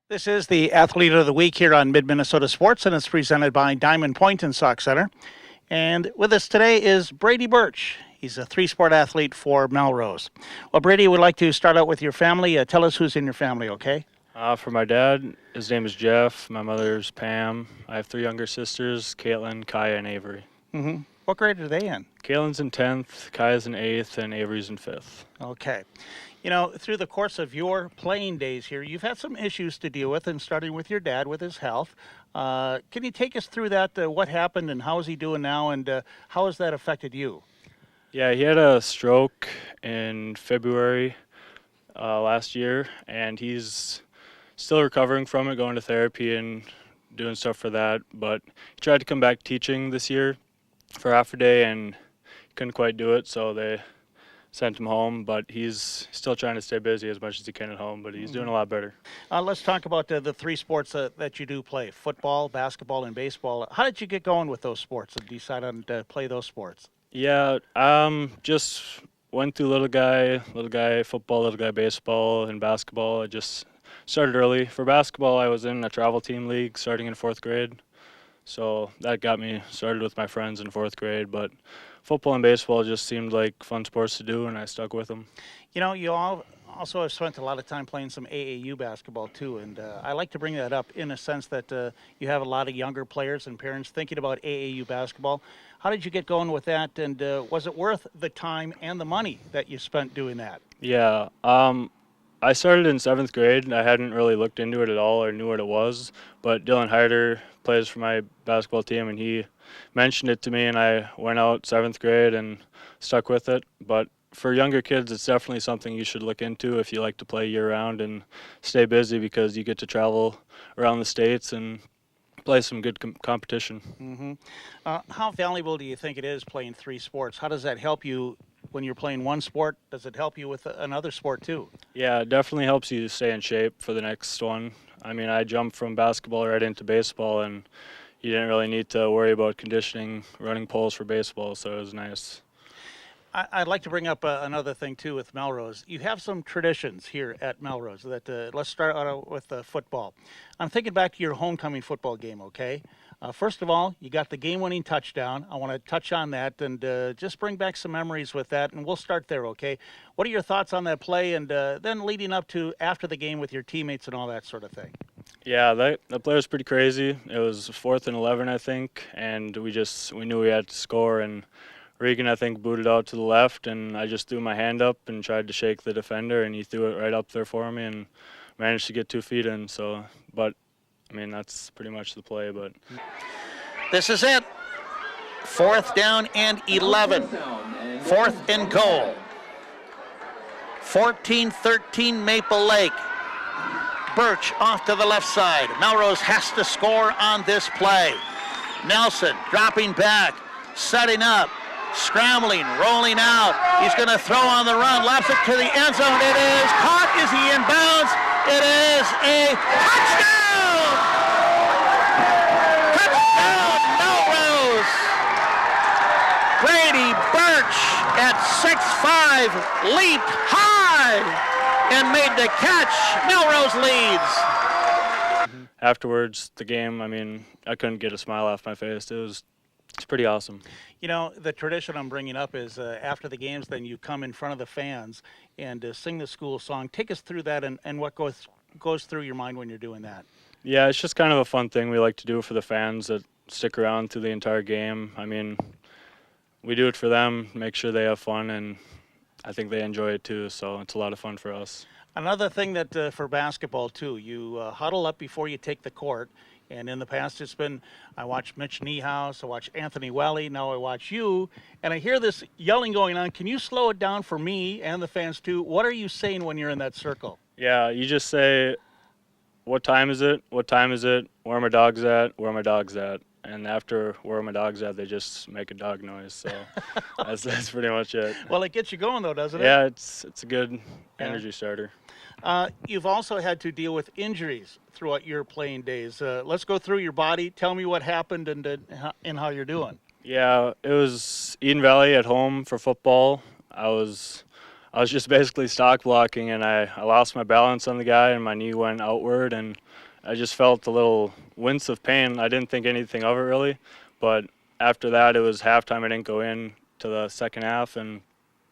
This is the Athlete of the Week here on Mid-Minnesota Sports, and it's presented by Diamond Point and Sauk Center. And with us today is Brady Birch. He's a three-sport athlete for Melrose. Well, Brady, we'd like to start out with your family. Tell us who's in your family, okay? For my dad, his name is Jeff. My mother's Pam. I have three younger sisters, Caitlin, Kaya, and Avery. Mm-hmm. What grade are they in? Caitlin's in 10th, Kaya's in 8th, and Avery's in 5th. Okay. You know, through the course of your playing days here, you've had some issues to deal with, and starting with your dad with his health. Can you take us through that? What happened, and how is he doing now, and how has that affected you? Yeah, he had a stroke in February last year, and he's still recovering from it, going to therapy and doing stuff for that. But he tried to come back teaching this year for half a day, and couldn't quite do it, so they sent him home, but he's still trying to stay busy as much as he can at home, but he's doing a lot better. Let's talk about the three sports that you do play, football, basketball, and baseball. How did you get going with those sports and decide on to play those sports? Yeah, just went through little guy football, little guy baseball, and basketball. I just started early. For basketball, I was in a travel team league starting in 4th grade, so that got me started with my friends in 4th grade, but football and baseball just seemed like fun sports to do, and I stuck with them. You know, you all also have spent a lot of time playing some AAU basketball too, and I like to bring that up in a sense that you have a lot of younger players and parents thinking about AAU basketball. How did you get going with that, and was it worth the time and the money that you spent doing that? Yeah, I started in 7th grade. I hadn't really looked into it at all or knew what it was, but Dylan Hyder plays for my basketball team, and he mentioned it to me, and I went out 7th grade and stuck with it. But for younger kids, it's definitely something you should look into if you like to play year-round and stay busy, because you get to travel around the states and play some good competition. Mm-hmm. How valuable do you think it is playing three sports? How does that help you when you're playing one sport? Does it help you with another sport too? Yeah, it definitely helps you stay in shape for the next one. I mean, I jumped from basketball right into baseball, and you didn't really need to worry about conditioning, running poles for baseball, so it was nice. I'd like to bring up another thing too with Melrose. You have some traditions here at Melrose. Let's start out with football. I'm thinking back to your homecoming football game. Okay, first of all, you got the game-winning touchdown. I want to touch on that and just bring back some memories with that, and we'll start there. Okay, what are your thoughts on that play, and then leading up to after the game with your teammates and all that sort of thing? Yeah, that play was pretty crazy. It was 4th and 11, I think, and we knew we had to score, and Regan, I think, booted out to the left, and I just threw my hand up and tried to shake the defender, and he threw it right up there for me and managed to get 2 feet in. So, but, I mean, that's pretty much the play. But This is it. 4th down and 11. 4th and goal. 14-13 Maple Lake. Birch off to the left side. Melrose has to score on this play. Nelson dropping back, setting up. Scrambling, rolling out. He's going to throw on the run. Laps it to the end zone. It is caught. Is he in bounds? It is a touchdown! Touchdown, Melrose! Brady Birch at 6'5" leaped high and made the catch. Melrose leads. Afterwards, the game, I mean, I couldn't get a smile off my face. It's pretty awesome. You know, the tradition I'm bringing up is after the games, then you come in front of the fans and sing the school song. Take us through that and what goes through your mind when you're doing that. Yeah, it's just kind of a fun thing we like to do for the fans that stick around through the entire game. I mean, we do it for them, make sure they have fun, and I think they enjoy it too, so it's a lot of fun for us. Another thing that for basketball too, you huddle up before you take the court. And in the past, it's been, I watch Mitch Niehaus, I watch Anthony Welly, now I watch you, and I hear this yelling going on. Can you slow it down for me and the fans too? What are you saying when you're in that circle? Yeah, you just say, what time is it? What time is it? Where are my dogs at? Where are my dogs at? And after where are my dogs at, they just make a dog noise. So that's pretty much it. Well, it gets you going though, doesn't it? Yeah, it's a good energy starter. You've also had to deal with injuries throughout your playing days. Let's go through your body. Tell me what happened and how you're doing. Yeah, it was Eden Valley at home for football. I I was just basically stock blocking, and I lost my balance on the guy, and my knee went outward, and I just felt a little wince of pain. I didn't think anything of it really, but after that, it was halftime. I didn't go in to the second half, and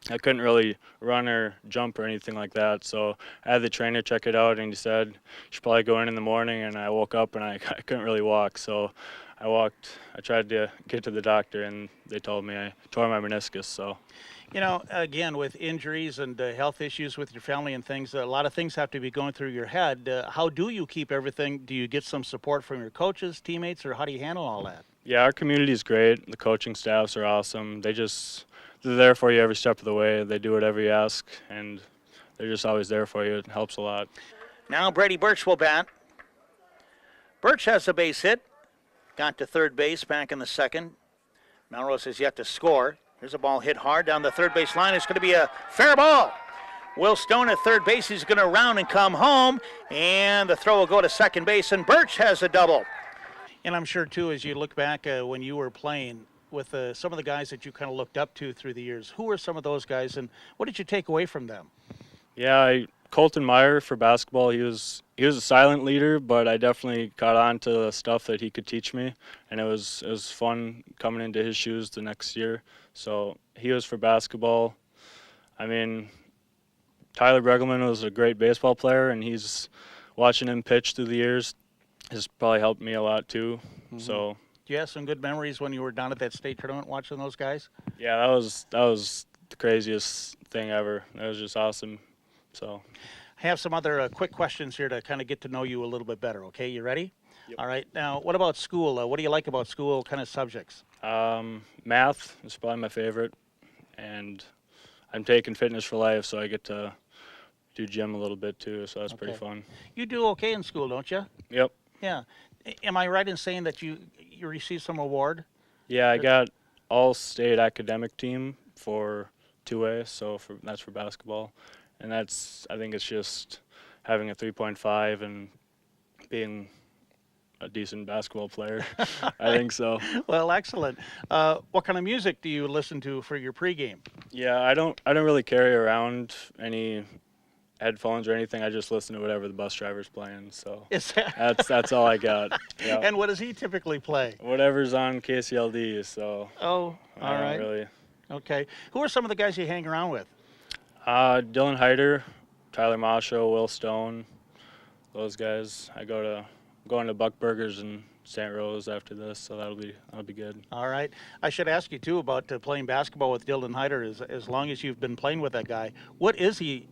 I couldn't really run or jump or anything like that. So I had the trainer check it out, and he said, "You should probably go in the morning." And I woke up, and I couldn't really walk. So I walked. I tried to get to the doctor, and they told me I tore my meniscus. So You know, again, with injuries and health issues with your family and things, a lot of things have to be going through your head. How do you keep everything? Do you get some support from your coaches, teammates, or how do you handle all that? yeah, our community is great. The coaching staffs are awesome. They're there for you every step of the way. They do whatever you ask, and they're just always there for you. It helps a lot. Now Brady Birch will bat. Birch has a base hit. Got to third base back in the second. Melrose has yet to score. Here's a ball hit hard down the third base line. It's going to be a fair ball. Will Stone at third base. He's going to round and come home. And the throw will go to second base. And Birch has a double. And I'm sure, too, as you look back when you were playing with some of the guys that you kind of looked up to through the years, who were some of those guys and what did you take away from them? Yeah, Colton Meyer for basketball. He was a silent leader, but I definitely caught on to the stuff that he could teach me, and it was fun coming into his shoes the next year. So he was for basketball. I mean, Tyler Bregelman was a great baseball player, and he's watching him pitch through the years has probably helped me a lot too. Mm-hmm. So Do you have some good memories when you were down at that state tournament watching those guys? yeah, that was the craziest thing ever. That was just awesome. So I have some other quick questions here to kind of get to know you a little bit better, okay? You ready? Yep. All right. Now, what about school? What do you like about school? What kind of subjects? math is probably my favorite, and I'm taking fitness for life, so I get to do gym a little bit too. So that's pretty Okay. fun. You do okay in school, don't you? Yep. Yeah. Am I right in saying that you received some award? Yeah, I got all state academic team for 2A, so that's for basketball, and I think it's just having a 3.5 and being a decent basketball player. I think so. Well, excellent. What kind of music do you listen to for your pregame? Yeah, I don't really carry around any headphones or anything. I just listen to whatever the bus driver's playing. So Is that, that's all I got. Yeah. and what does he typically play? Whatever's on KCLD. So Oh, I all don't right. really. Okay. Who are some of the guys you hang around with? Dylan Hyder, Tyler Masho, Will Stone, those guys. Going to Buck Burgers in St. Rose after this, so that'll be good. All right. I should ask you too about playing basketball with Dylan Hyder. As long as you've been playing with that guy, what is he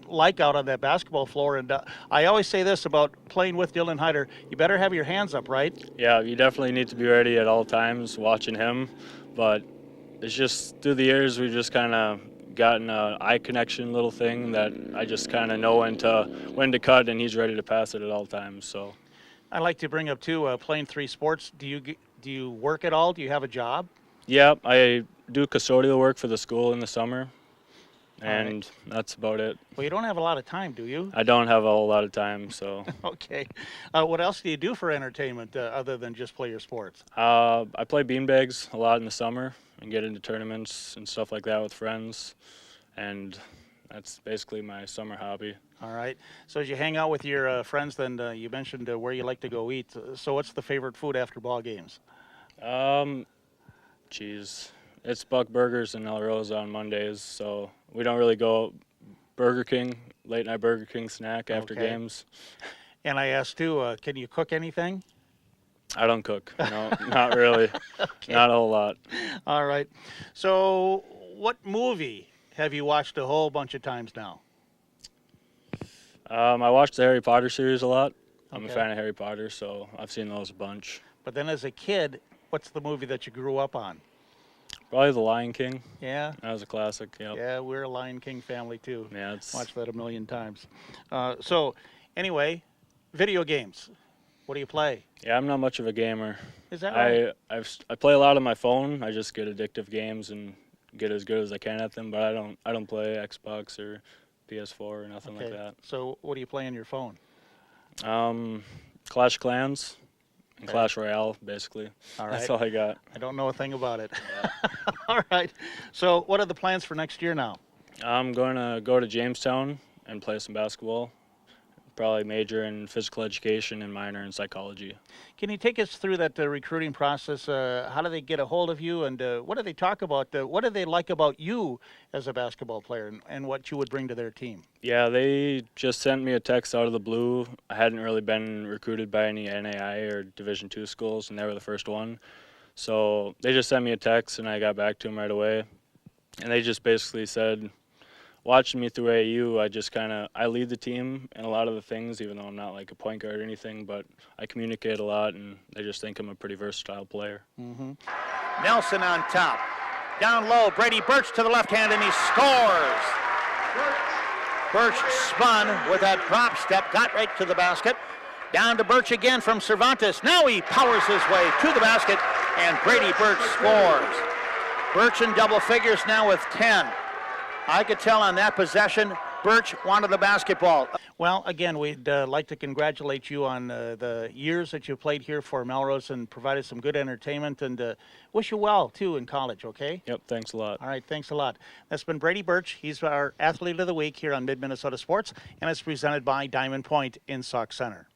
like out on that basketball floor? And I always say this about playing with Dylan Hyder: you better have your hands up, right? Yeah, you definitely need to be ready at all times watching him, but it's just through the years we've just kind of gotten a eye connection little thing that I just kind of know when to cut, and he's ready to pass it at all times. So I like to bring up too playing three sports. Do you work at all? Do you have a job? yeah, I do custodial work for the school in the summer, All right. and that's about it. Well, you don't have a lot of time, do you? I don't have a whole lot of time, so Okay. What else do you do for entertainment other than just play your sports? I play beanbags a lot in the summer and get into tournaments and stuff like that with friends, and that's basically my summer hobby. All right. So as you hang out with your friends, then you mentioned where you like to go eat. So what's the favorite food after ball games? Um, Geez, it's Buck Burgers in El Rosa on Mondays, so we don't really go Burger King, late night Burger King snack after Okay. games. And I asked too, can you cook anything? I don't cook. No, not really. Okay. Not a whole lot. All right. So what movie have you watched a whole bunch of times now? I watched the Harry Potter series a lot. I'm a Okay. fan of Harry Potter, so I've seen those a bunch. But then as a kid, what's the movie that you grew up on? Probably The Lion King. Yeah. That was a classic. Yep. Yeah, we're a Lion King family too. Yeah, it's Watched that a million times. So anyway, video games. What do you play? yeah. I'm not much of a gamer. Is that right? I play a lot on my phone. I just get addictive games and get as good as I can at them. But I don't play Xbox or PS4 or nothing like that. So what do you play on your phone? Clash of Clans and Okay. Clash Royale, basically. All That's right. all I got. I don't know a thing about it. All right. So what are the plans for next year now? I'm going to go to Jamestown and play some basketball. Probably major in physical education and minor in psychology. Can you take us through that recruiting process? How do they get a hold of you, and what do they talk about? What do they like about you as a basketball player, and what you would bring to their team? Yeah, they just sent me a text out of the blue. I hadn't really been recruited by any NAI or Division II schools, and they were the first one. So they just sent me a text, and I got back to them right away. And they just basically said, watching me through AU, I lead the team in a lot of the things, even though I'm not like a point guard or anything, but I communicate a lot, and they just think I'm a pretty versatile player. Mm-hmm. Nelson on top. Down low, Brady Birch to the left hand, and he scores. Birch spun with that drop step, got right to the basket. Down to Birch again from Cervantes. Now he powers his way to the basket, and Brady Birch scores. Birch in double figures now with 10. I could tell on that possession, Birch wanted the basketball. Well, again, we'd like to congratulate you on the years that you played here for Melrose and provided some good entertainment, and wish you well, too, in college, okay? Yep, thanks a lot. All right, thanks a lot. That's been Brady Birch. He's our Athlete of the Week here on Mid-Minnesota Sports, and it's presented by Diamond Point in Sauk Center.